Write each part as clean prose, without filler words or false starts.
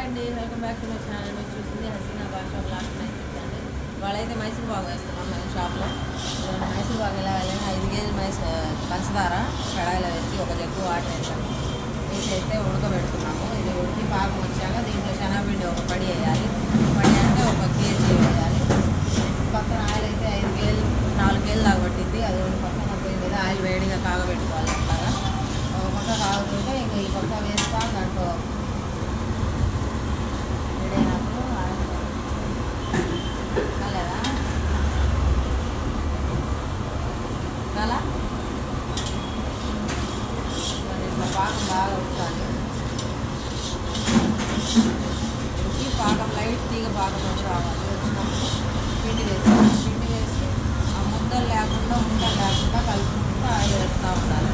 Hi అండి, welcome back to my channel. మీరు చూసింది హసీనా భాష బ్లాక్ అండి. వాళ్ళైతే మైసూర్ బాగా వేస్తున్నాం మేము షాప్లో. మైసూర్ బాగా ఎలా వెళ్ళాలి 5 కేజీలు పంచదార కడాయిలో వేసి ఒక జగ్గు వాటర్ వేసాము. వేసి అయితే ఉడకబెడుతున్నాము. ఇది ఉడికి పాకం వచ్చాక దీంట్లో శనగపిండి ఒక పడి వేయాలి. పడి అంటే ఒక కేజీ వేయాలి. పక్కన ఆయిల్ అయితే 5 కేజీలు 4 కేజీలు దాకా పట్టింది. అది పక్కన పోయి మీద ఆయిల్ వేడిగా కాగబెట్టుకోవాలి. అంటారా ఒక పక్క కాగుతుంటే ఇంకా ఈ పక్క వేస్తా దాంట్లో పాకం బాగా ఉడకాలి. ఉడికి పాకం లైట్ తీగ పాకం రావాలి. వచ్చినప్పుడు పిండి వేసాలి. పిండి వేసి ఆ ముద్దలు లేకుండా కలుపుకుంటూ ఆయిల్ వేస్తూ ఉండాలి.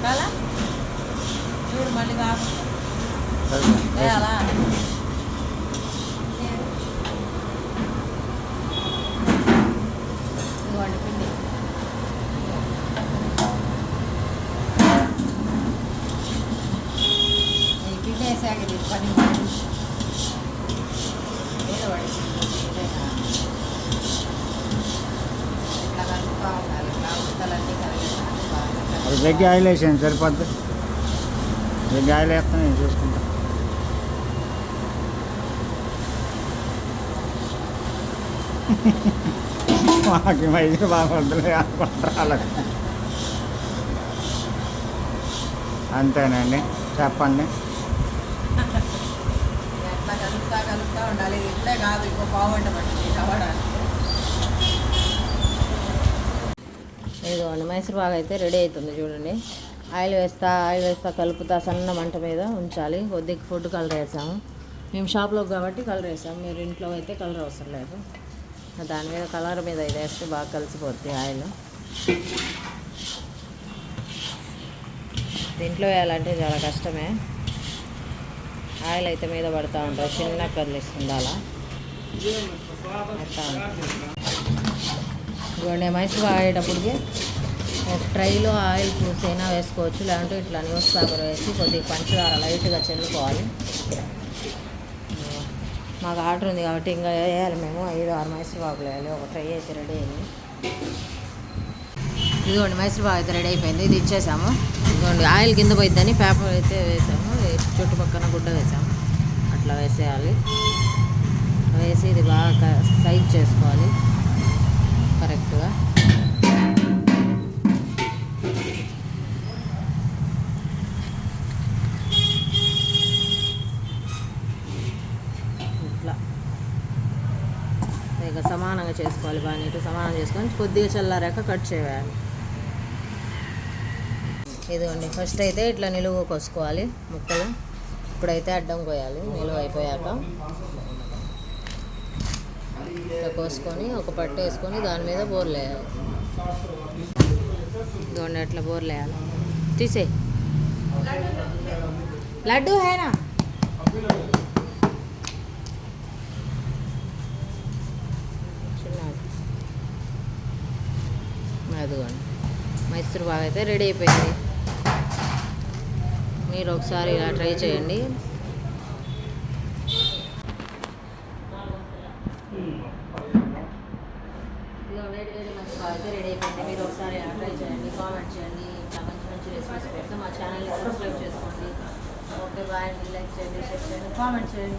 చాలా చూడు మళ్ళీ కాకుండా అలా ఇదిగోండి పిండి. ఈ పిండి వేసాక ఇది పని వేడబడి ఇట్లా కలుపుతూ ఉండాలి. ఇట్లా ముద్దలన్నీ కలిగేసాక అది జగ్గి ఆయిల్ వేసాను సరిపోద్ది. జగ్గి ఆయిల్ వేస్తాను నేను చూసుకుంటా. మాకు మైసూర్ బాగా వద్దులే అనుకుంటారు. అంతేనండి, చెప్పండి. ఎట్లా కలుపుతా ఉండాలి. ఇట్లే కాదు, ఇంకో పావుగంట పట్టింది కావడానికి. ఇదిగోండి మైసూర్ బాగా అయితే రెడీ అవుతుంది. చూడండి, ఆయిల్ వేస్తా కలుపుతా సన్న మంట మీద ఉంచాలి. కొద్దిగా ఫుడ్ కలర్ వేసాము మేము షాప్లో కాబట్టి కలర్ వేసాము. మీరు ఇంట్లో అయితే కలర్ అవసరం లేదు. దాని మీద కలర్ మీద ఇది వేస్తే బాగా కలిసిపోద్ది ఆయిల్. దీంట్లో వేయాలంటే చాలా కష్టమే. ఆయిల్ అయితే మీద పడుతూ ఉంటుంది. చిన్న కదిలిస్తుంది అలా పెడతా ఉంటుంది. ఇదిగోండి మైసూర్ బాగా అయ్యేటప్పటికి ఒక ట్రైలో ఆయిల్ పూసైనా వేసుకోవచ్చు. లేదంటే ఇట్లా న్యూస్ పేపర్ వేసి కొద్దిగా పంచదార లైట్గా చల్లుకోవాలి. మాకు ఆర్డర్ ఉంది కాబట్టి ఇంకా వేయాలి. మేము 5-6 మైసూర్ బాగులు వేయాలి. ఒక ట్రై అయితే రెడీ అయింది. ఇదిగోండి మైసూర్ బాగా అయితే రెడీ అయిపోయింది. ఇది ఇచ్చేసాము. ఇదిగోండి ఆయిల్ కింద పోయిద్దని పేపర్ అయితే వేసాము. చుట్టుపక్కన గుడ్డ వేసాము. అట్లా వేసేయాలి. వేసి ఇది బాగా సైజ్ చేసుకోవాలి కరెక్ట్గా. ఇట్లా ఇక సమానంగా చేసుకోవాలి. బాగా నీట్గా సమానం చేసుకొని కొద్దిగా చల్లారాక కట్ చేయాలి. ఇదిగోండి ఫస్ట్ అయితే ఇట్లా నిలువు కోసుకోవాలి ముక్కలు. ఇప్పుడైతే అడ్డం కోయాలి. నిలువు అయిపోయాక ఇట్లా కోసుకొని ఒక పట్టు వేసుకొని దాని మీద బోర్లు వేయాలి. ఇదిగోండి అట్లా బోర్లు వేయాలి. తీసే లడ్డు హేనా అదిగోండి మైసూర్ బాగా అయితే రెడీ అయిపోయింది. మీరు ఒకసారి ఇలా ట్రై చేయండి. వేడి మైసూర్ బాగా అయితే రెడీ అయిపోయింది. మీరు ఒకసారి ఇలా ట్రై చేయండి, కామెంట్ చేయండి. ఇంకా మంచి రెసిపీస్ కోసం మా ఛానల్ని సబ్స్క్రైబ్ చేసుకోండి. ఓకే బాయ్ అండి. లైక్ చేయండి, షేర్ చేయండి, కామెంట్ చేయండి.